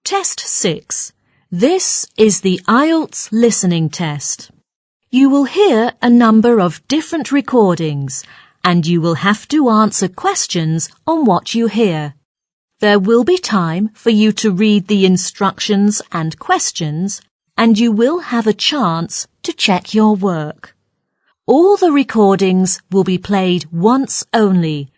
Test 6. This is the IELTS listening test. You will hear a number of different recordings and you will have to answer questions on what you hear. There will be time for you to read the instructions and questions and you will have a chance to check your work. All the recordings will be played once only.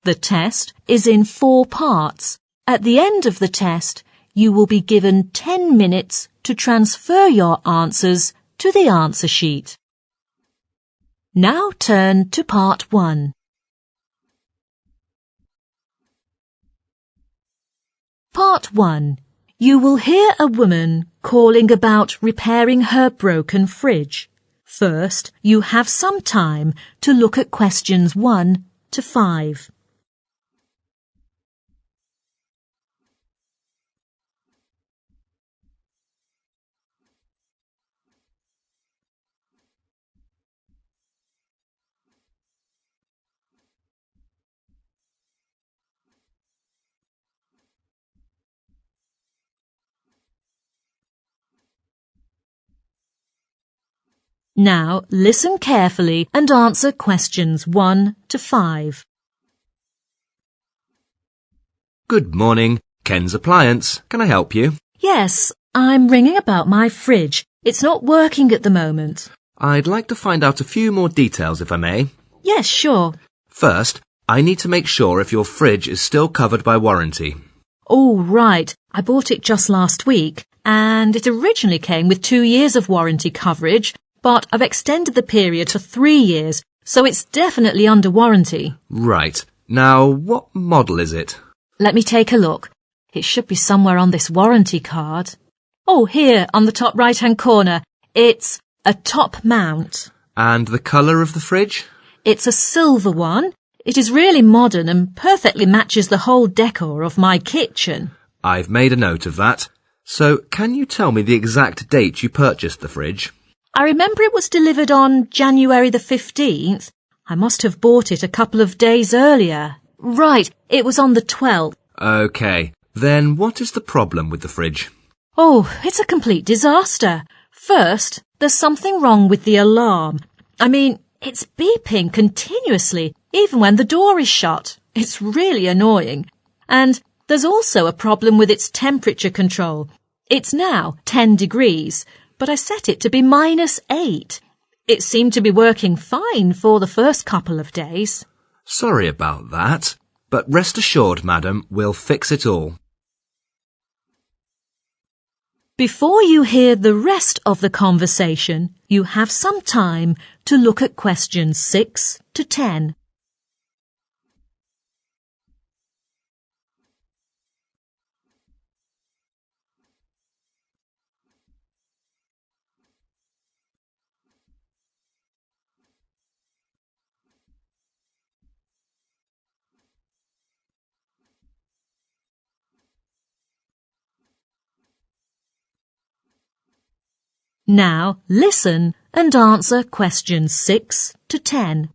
The test is in 4 parts. At the end of the test, you will be given 10 minutes to transfer your answers to the answer sheet. Now turn to part 1. Part 1. You will hear a woman calling about repairing her broken fridge. First, you have some time to look at questions 1 to 5. Now listen carefully and answer questions 1 to 5. Good morning, Ken's Appliance. Can I help you? Yes, I'm ringing about my fridge. It's not working at the moment. I'd like to find out a few more details if I may. Yes, sure. First, I need to make sure if your fridge is still covered by warranty. Oh, right. I bought it just last week and it originally came with 2 years of warranty coverage. But I've extended the period to 3 years, so it's definitely under warranty. Right. Now, what model is it? Let me take a look. It should be somewhere on this warranty card. Oh, here, on the top right-hand corner. It's a top mount. And the colour of the fridge? It's a silver one. It is really modern and perfectly matches the whole decor of my kitchen. I've made a note of that. So, can you tell me the exact date you purchased the fridge? I remember it was delivered on January the 15th. I must have bought it a couple of days earlier. Right, it was on the 12th. OK, then what is the problem with the fridge? Oh, it's a complete disaster. First, there's something wrong with the alarm. I mean, it's beeping continuously, even when the door is shut. It's really annoying. And there's also a problem with its temperature control. It's now 10 degrees. But I set it to be -8. It seemed to be working fine for the first couple of days. Sorry about that, but rest assured, madam, we'll fix it all. Before you hear the rest of the conversation, you have some time to look at questions 6 to 10. Now listen and answer questions 6 to 10.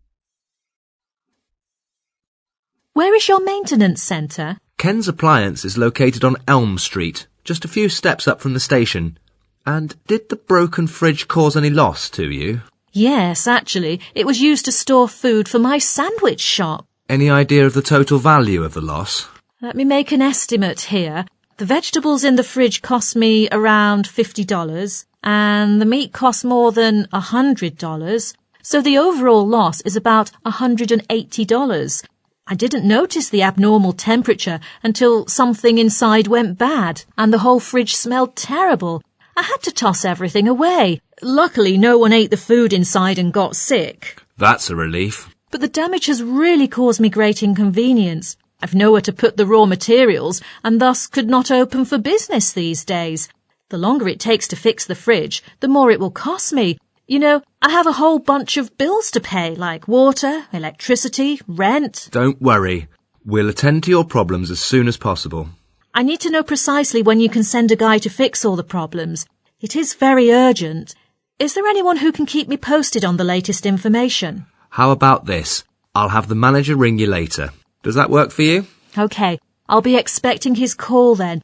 Where is your maintenance centre? Ken's Appliance is located on Elm Street, just a few steps up from the station. And did the broken fridge cause any loss to you? Yes, actually, it was used to store food for my sandwich shop. Any idea of the total value of the loss? Let me make an estimate here. The vegetables in the fridge cost me around $50 and the meat cost more than $100. So the overall loss is about $180. I didn't notice the abnormal temperature until something inside went bad and the whole fridge smelled terrible. I had to toss everything away. Luckily, no one ate the food inside and got sick. That's a relief. But the damage has really caused me great inconvenience. I've nowhere to put the raw materials and thus could not open for business these days. The longer it takes to fix the fridge, the more it will cost me. You know, I have a whole bunch of bills to pay, like water, electricity, rent. Don't worry. We'll attend to your problems as soon as possible. I need to know precisely when you can send a guy to fix all the problems. It is very urgent. Is there anyone who can keep me posted on the latest information? How about this? I'll have the manager ring you later. Does that work for you? OK, I'll be expecting his call then.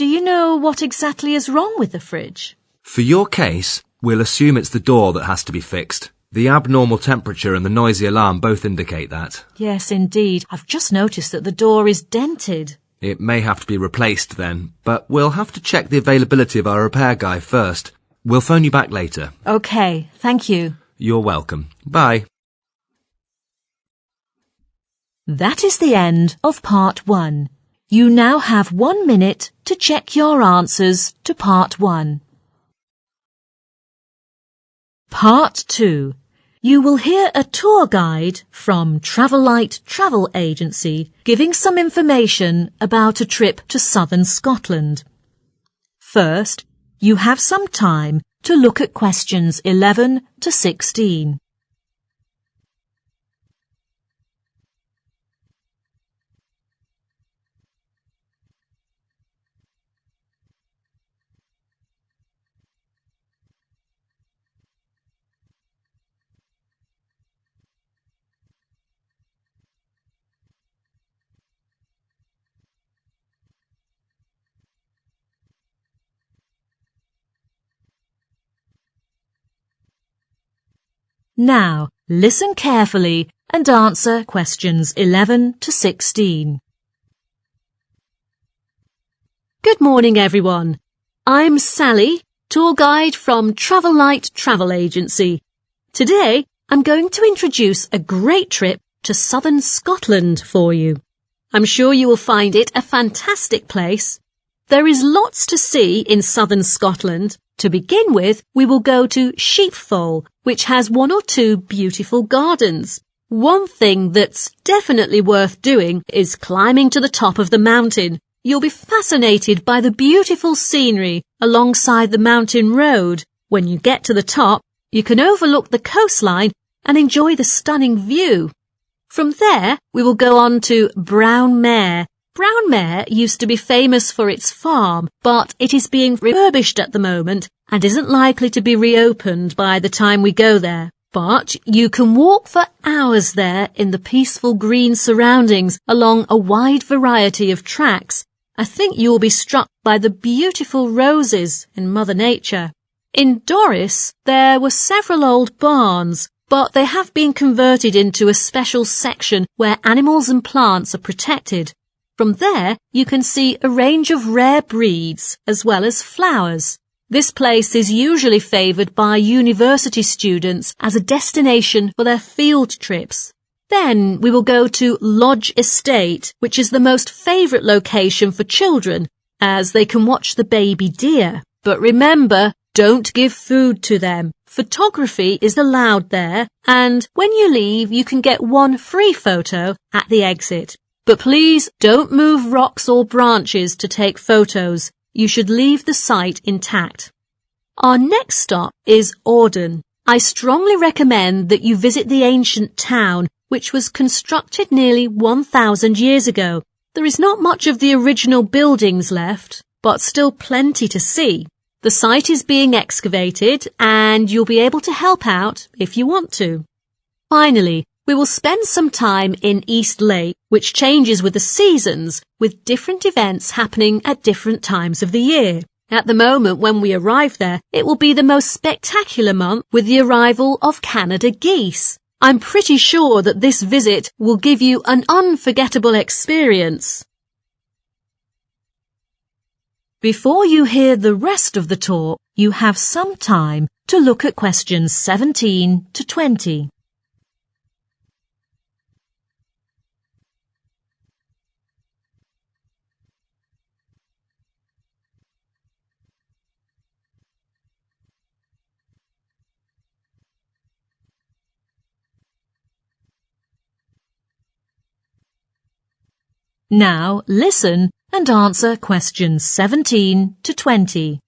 Do you know what exactly is wrong with the fridge? For your case, we'll assume it's the door that has to be fixed. The abnormal temperature and the noisy alarm both indicate that. Yes, indeed. I've just noticed that the door is dented. It may have to be replaced then, but we'll have to check the availability of our repair guy first. We'll phone you back later. OK, thank you. You're welcome. Bye. That is the end of part 1. You now have 1 minute to check your answers to part 1. Part 2. You will hear a tour guide from Travel Light Travel Agency giving some information about a trip to southern Scotland. First, you have some time to look at questions 11 to 16. Now, listen carefully and answer questions 11 to 16. Good morning, everyone. I'm Sally, tour guide from Travel Light Travel Agency. Today, I'm going to introduce a great trip to southern Scotland for you. I'm sure you will find it a fantastic place. There is lots to see in southern Scotland. To begin with, we will go to Sheepfold, which has 1 or 2 beautiful gardens. One thing that's definitely worth doing is climbing to the top of the mountain. You'll be fascinated by the beautiful scenery alongside the mountain road. When you get to the top, you can overlook the coastline and enjoy the stunning view. From there, we will go on to Brownmare. Brownmare used to be famous for its farm, but it is being refurbished at the moment and isn't likely to be reopened by the time we go there. But you can walk for hours there in the peaceful green surroundings along a wide variety of tracks. I think you will be struck by the beautiful roses in Mother Nature. In Doris, there were several old barns, but they have been converted into a special section where animals and plants are protected. From there, you can see a range of rare breeds as well as flowers. This place is usually favoured by university students as a destination for their field trips. Then we will go to Lodge Estate, which is the most favourite location for children, as they can watch the baby deer. But remember, don't give food to them. Photography is allowed there, and when you leave, you can get 1 free photo at the exit. But please don't move rocks or branches to take photos. You should leave the site intact. Our next stop is Auden. I strongly recommend that you visit the ancient town, which was constructed nearly 1,000 years ago. There is not much of the original buildings left, but still plenty to see. The site is being excavated, and you'll be able to help out if you want to. Finally, we will spend some time in East Lake, which changes with the seasons, with different events happening at different times of the year. At the moment when we arrive there, it will be the most spectacular month with the arrival of Canada geese. I'm pretty sure that this visit will give you an unforgettable experience. Before you hear the rest of the talk, you have some time to look at questions 17 to 20. Now listen and answer questions 17 to 20.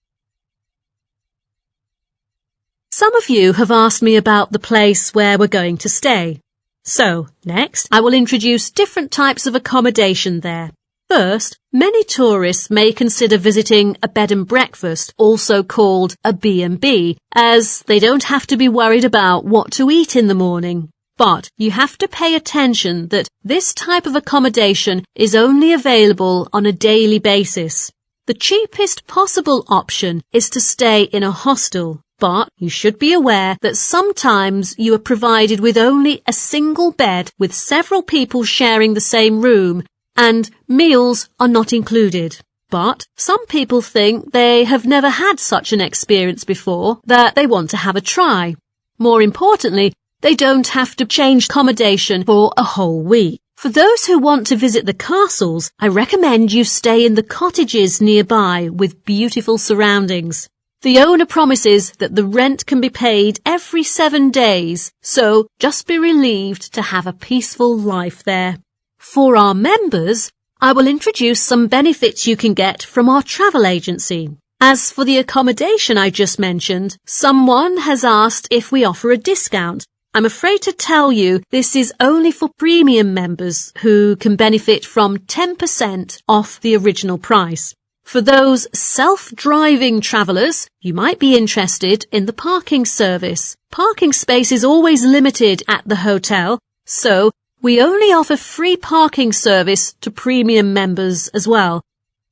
Some of you have asked me about the place where we're going to stay. So, next, I will introduce different types of accommodation there. First, many tourists may consider visiting a bed and breakfast, also called a B&B, as they don't have to be worried about what to eat in the morning. But you have to pay attention that this type of accommodation is only available on a daily basis. The cheapest possible option is to stay in a hostel, but you should be aware that sometimes you are provided with only a single bed with several people sharing the same room, and meals are not included. But some people think they have never had such an experience before, that they want to have a try. More importantly, they don't have to change accommodation for a whole week. For those who want to visit the castles, I recommend you stay in the cottages nearby with beautiful surroundings. The owner promises that the rent can be paid every 7 days, so just be relieved to have a peaceful life there. For our members, I will introduce some benefits you can get from our travel agency. As for the accommodation I just mentioned, someone has asked if we offer a discount. I'm afraid to tell you this is only for premium members who can benefit from 10% off the original price. For those self-driving travellers, you might be interested in the parking service. Parking space is always limited at the hotel, so we only offer free parking service to premium members as well.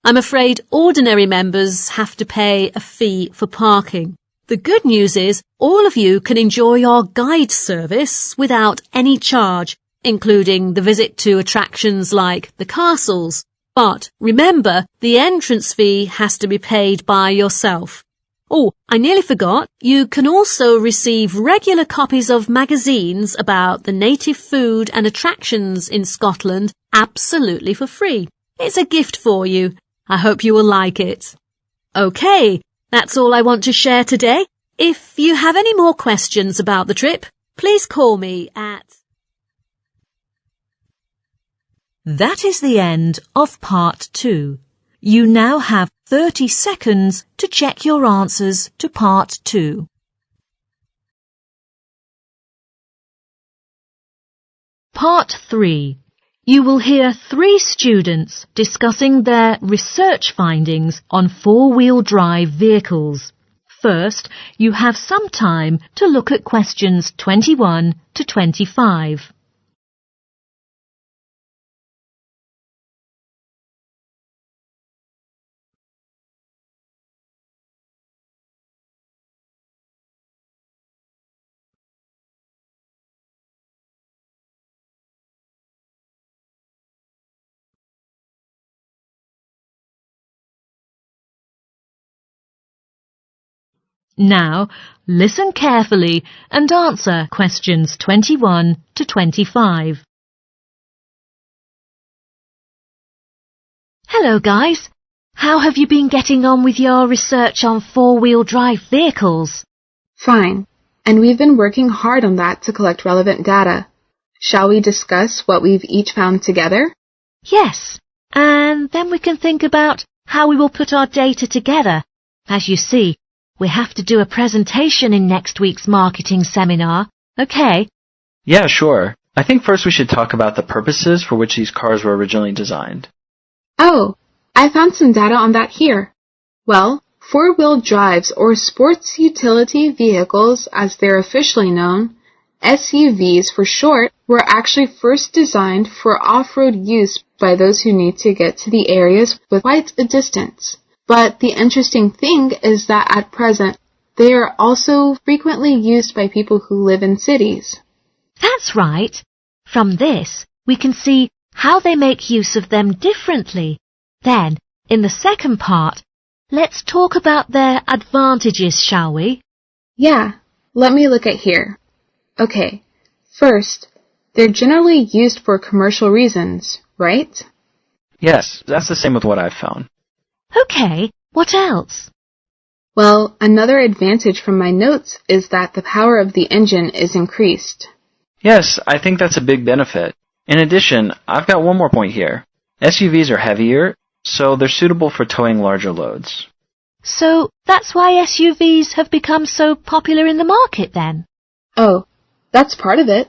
I'm afraid ordinary members have to pay a fee for parking. The good news is all of you can enjoy our guide service without any charge, including the visit to attractions like the castles. But remember, the entrance fee has to be paid by yourself. Oh, I nearly forgot, you can also receive regular copies of magazines about the native food and attractions in Scotland absolutely for free. It's a gift for you. I hope you will like it. Okay, that's all I want to share today. If you have any more questions about the trip, please call me at... That is the end of part 2. You now have 30 seconds to check your answers to part 2. Part 3. You will hear 3 students discussing their research findings on four-wheel drive vehicles. First, you have some time to look at questions 21 to 25. Now, listen carefully and answer questions 21 to 25. Hello, guys. How have you been getting on with your research on four-wheel drive vehicles? Fine, and we've been working hard on that to collect relevant data. Shall we discuss what we've each found together? Yes, and then we can think about how we will put our data together. As you see, we have to do a presentation in next week's marketing seminar, okay? Yeah, sure. I think first we should talk about the purposes for which these cars were originally designed. Oh, I found some data on that here. Well, four-wheel drives, or sports utility vehicles as they're officially known, SUVs for short, were actually first designed for off-road use by those who need to get to the areas with quite a distance. But the interesting thing is that at present, they are also frequently used by people who live in cities. That's right. From this, we can see how they make use of them differently. Then, in the second part, let's talk about their advantages, shall we? Yeah, let me look at here. Okay, first, they're generally used for commercial reasons, right? Yes, that's the same with what I've found. Okay, what else? Well, another advantage from my notes is that the power of the engine is increased. Yes, I think that's a big benefit. In addition, I've got one more point here. SUVs are heavier, so they're suitable for towing larger loads. So that's why SUVs have become so popular in the market then? Oh, that's part of it.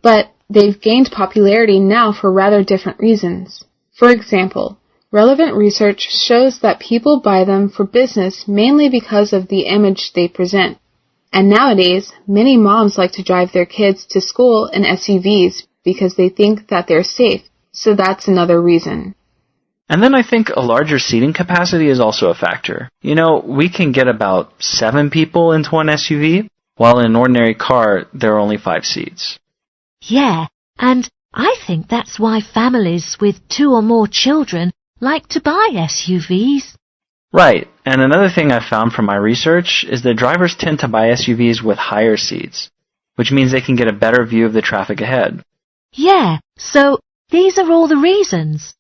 But they've gained popularity now for rather different reasons. For example, relevant research shows that people buy them for business mainly because of the image they present. And nowadays, many moms like to drive their kids to school in SUVs because they think that they're safe, so that's another reason. And then I think a larger seating capacity is also a factor. You know, we can get about 7 people into one SUV, while in an ordinary car, there are only 5 seats. Yeah, and I think that's why families with 2 or more children like to buy SUVs. Right, and another thing I found from my research is that drivers tend to buy SUVs with higher seats, which means they can get a better view of the traffic ahead. Yeah, so these are all the reasons.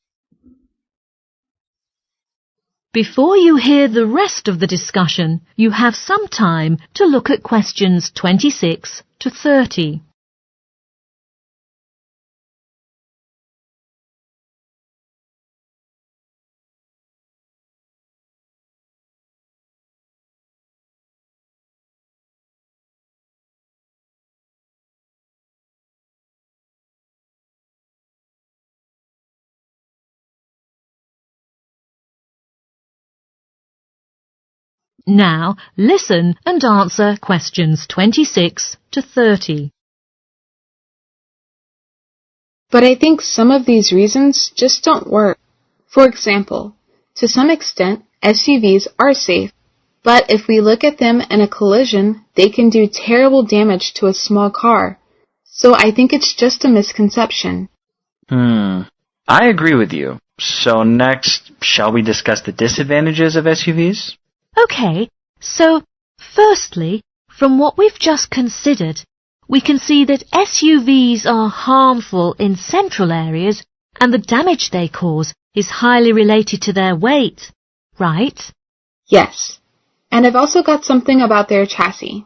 Before you hear the rest of the discussion, you have some time to look at questions 26 to 30. Now, listen and answer questions 26 to 30. But I think some of these reasons just don't work. For example, to some extent, SUVs are safe, but if we look at them in a collision, they can do terrible damage to a small car. So I think it's just a misconception. I agree with you. So next, shall we discuss the disadvantages of SUVs? Okay, so firstly, from what we've just considered, we can see that SUVs are harmful in central areas and the damage they cause is highly related to their weight, right? Yes. And I've also got something about their chassis.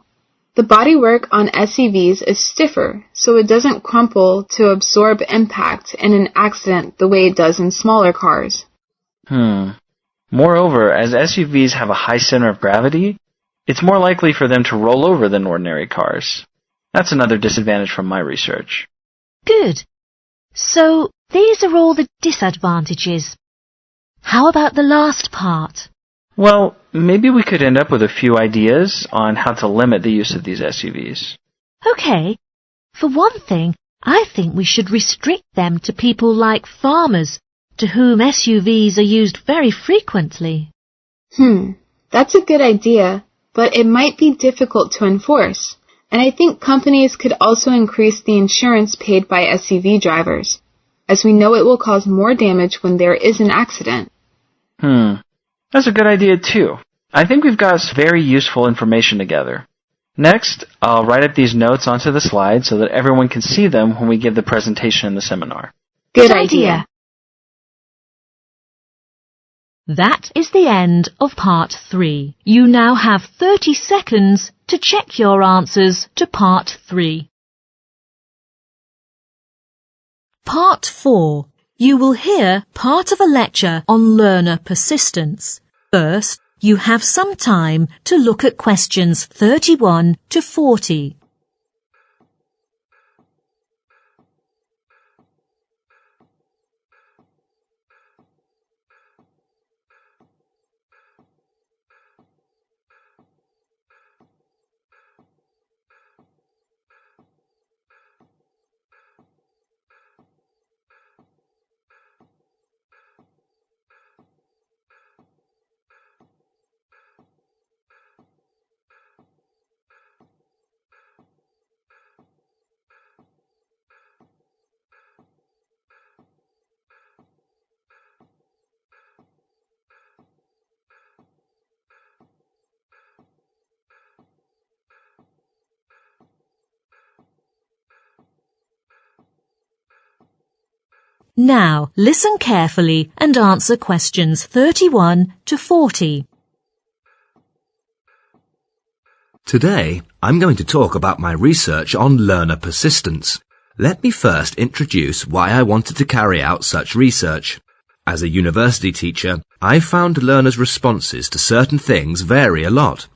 The bodywork on SUVs is stiffer, so it doesn't crumple to absorb impact in an accident the way it does in smaller cars. Moreover, as SUVs have a high center of gravity, it's more likely for them to roll over than ordinary cars. That's another disadvantage from my research. Good. So these are all the disadvantages. How about the last part? Well, maybe we could end up with a few ideas on how to limit the use of these SUVs. Okay. For one thing, I think we should restrict them to people like farmers, to whom SUVs are used very frequently. That's a good idea, but it might be difficult to enforce. And I think companies could also increase the insurance paid by SUV drivers, as we know it will cause more damage when there is an accident. That's a good idea too. I think we've got very useful information together. Next, I'll write up these notes onto the slide so that everyone can see them when we give the presentation in the seminar. Good idea. That is the end of part 3. You now have 30 seconds to check your answers to part 3. Part 4. You will hear part of a lecture on learner persistence. First, you have some time to look at questions 31 to 40. Now, listen carefully and answer questions 31 to 40. Today, I'm going to talk about my research on learner persistence. Let me first introduce why I wanted to carry out such research. As a university teacher, I found learners' responses to certain things vary a lot.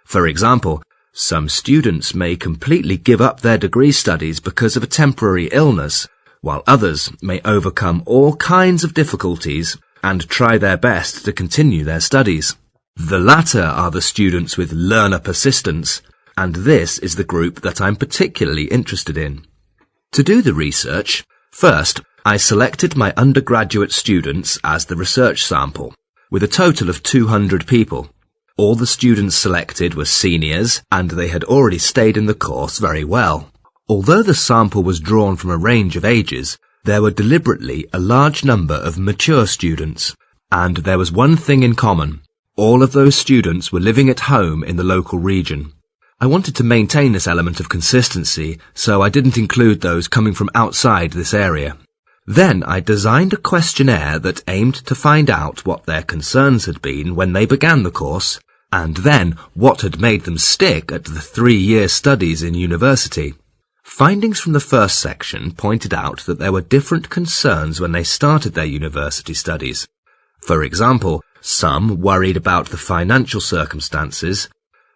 For example, some students may completely give up their degree studies because of a temporary illness, while others may overcome all kinds of difficulties and try their best to continue their studies. The latter are the students with learner persistence, and this is the group that I'm particularly interested in. To do the research, first, I selected my undergraduate students as the research sample, with a total of 200 people. All the students selected were seniors, and they had already stayed in the course very well. Although the sample was drawn from a range of ages, there were deliberately a large number of mature students, and there was one thing in common. All of those students were living at home in the local region. I wanted to maintain this element of consistency, so I didn't include those coming from outside this area. Then I designed a questionnaire that aimed to find out what their concerns had been when they began the course, and then what had made them stick at the 3-year studies in university. Findings from the first section pointed out that there were different concerns when they started their university studies. For example, some worried about the financial circumstances,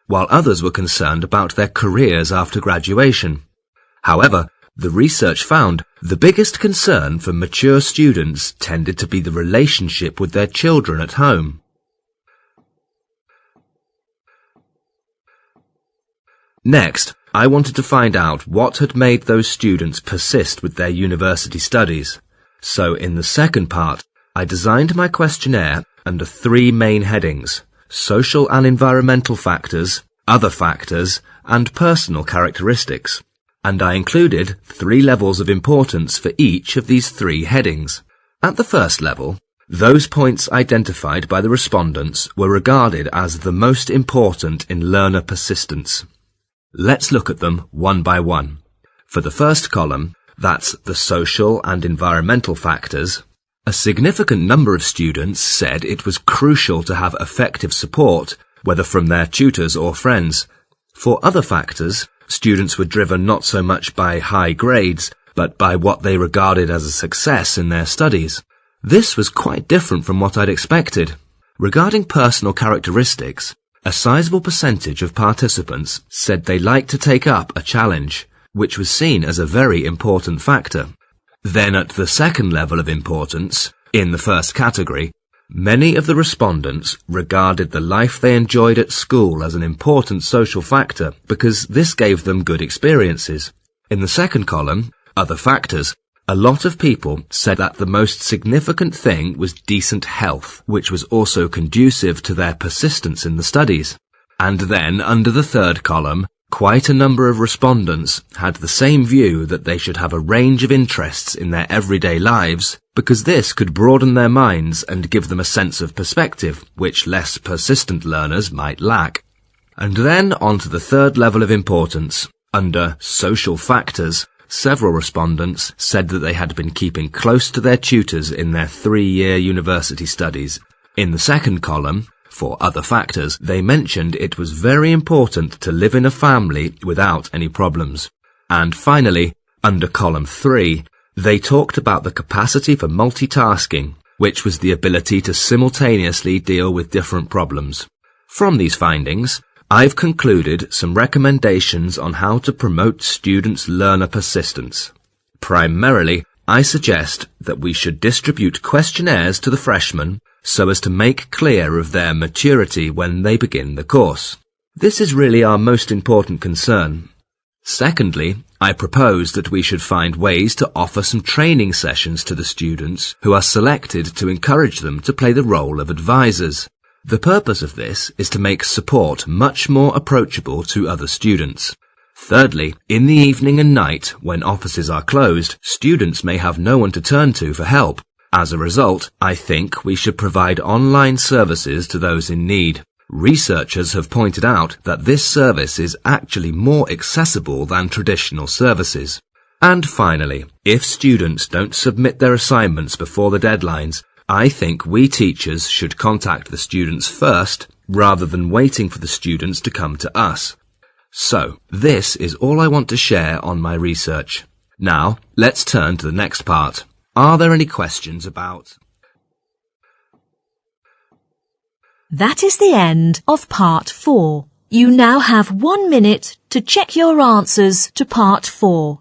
while others were concerned about their careers after graduation. However, the research found the biggest concern for mature students tended to be the relationship with their children at home. Next, I wanted to find out what had made those students persist with their university studies. So in the second part, I designed my questionnaire under 3 main headings: social and environmental factors, other factors, and personal characteristics. And I included 3 levels of importance for each of these 3 headings. At the first level, those points identified by the respondents were regarded as the most important in learner persistence. Let's look at them one by one. For the first column, that's the social and environmental factors, a significant number of students said it was crucial to have effective support, whether from their tutors or friends. For other factors, students were driven not so much by high grades, but by what they regarded as a success in their studies. This was quite different from what I'd expected. Regarding personal characteristics, a sizable percentage of participants said they liked to take up a challenge, which was seen as a very important factor. Then at the second level of importance, in the first category, many of the respondents regarded the life they enjoyed at school as an important social factor because this gave them good experiences. In the second column, other factors, a lot of people said that the most significant thing was decent health, which was also conducive to their persistence in the studies. And then, under the third column, quite a number of respondents had the same view that they should have a range of interests in their everyday lives, because this could broaden their minds and give them a sense of perspective, which less persistent learners might lack. And then on to the third level of importance. Under social factors, several respondents said that they had been keeping close to their tutors in their 3-year university studies. In the second column, for other factors, they mentioned it was very important to live in a family without any problems. And finally, under column 3, they talked about the capacity for multitasking, which was the ability to simultaneously deal with different problems. From these findings, I've concluded some recommendations on how to promote students' learner persistence. Primarily, I suggest that we should distribute questionnaires to the freshmen so as to make clear of their maturity when they begin the course. This is really our most important concern. Secondly, I propose that we should find ways to offer some training sessions to the students who are selected to encourage them to play the role of advisors. The purpose of this is to make support much more approachable to other students. Thirdly, in the evening and night, when offices are closed, students may have no one to turn to for help. As a result, I think we should provide online services to those in need. Researchers have pointed out that this service is actually more accessible than traditional services. And finally, if students don't submit their assignments before the deadlines, I think we teachers should contact the students first, rather than waiting for the students to come to us. So, this is all I want to share on my research. Now, let's turn to the next part. Are there any questions about... That is the end of part 4. You now have 1 minute to check your answers to part 4.